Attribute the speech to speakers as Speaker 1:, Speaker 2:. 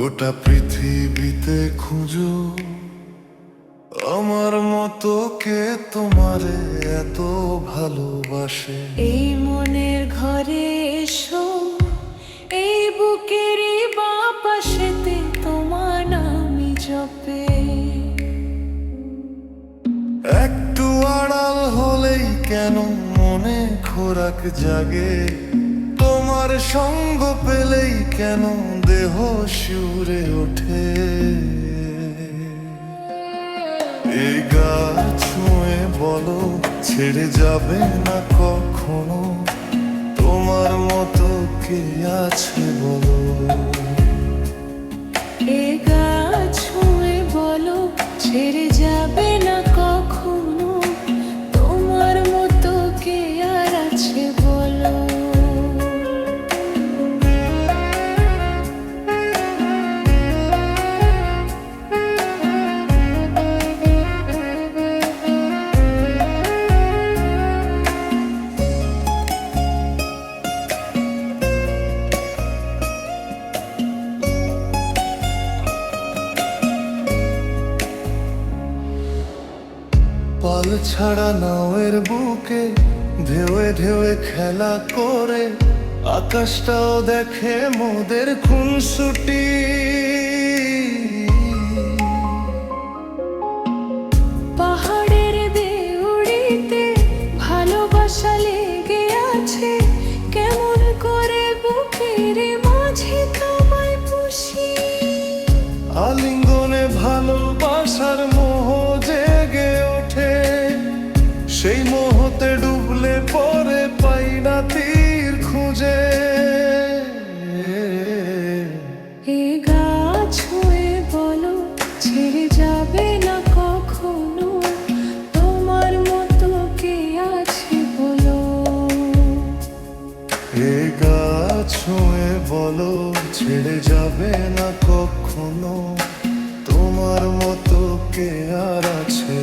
Speaker 1: গোটা পৃথিবীতে খুঁজো আমার মতো কে তোমারে এত ভালোবাসে।
Speaker 2: এই মনের ঘরে এসো, এই বুকেরই বাপাশেতে তোমার নামই জপে।
Speaker 1: একটু আড়াল হলেই কেন মনে খোরাক জাগে, তোমার সঙ্গ পেলেই কেন দেহ শিউরে ওঠে। এই গা ছুঁয়ে বলো ছেড়ে যাবে না কখনো, তোমার মতো কে আছে বলো।
Speaker 2: এ গা ছুঁয়ে বলো ছেড়ে যাবে না কখনো, তোমার মতো কে আর আছে বলো।
Speaker 1: পাল ছাড়া নাওয়ের বুকে ঢেউয়ে ঢেউয়ে খেলা করে, আকাশটাও দেখে মোদের খুনসুটি।
Speaker 2: পাহাড়ের দেউড়িতে ভালোবাসা লেগে আছে, কেমন করে বুকের মাঝে তোমায় পুষি।
Speaker 1: আলিঙ্গনে ভালোবাসার মোহ জেগে ওঠে, সেই মোহতে ডুবলে পরে পাই না তীর খুঁজে।
Speaker 2: এ গা ছুঁয়ে বলো ছেড়ে যাবে না কখনো, তোমার মতো কে আছে বলো।
Speaker 1: এ গা ছুঁয়ে বলো ছেড়ে যাবে না কখনো, তোমার মতো কে আর আছে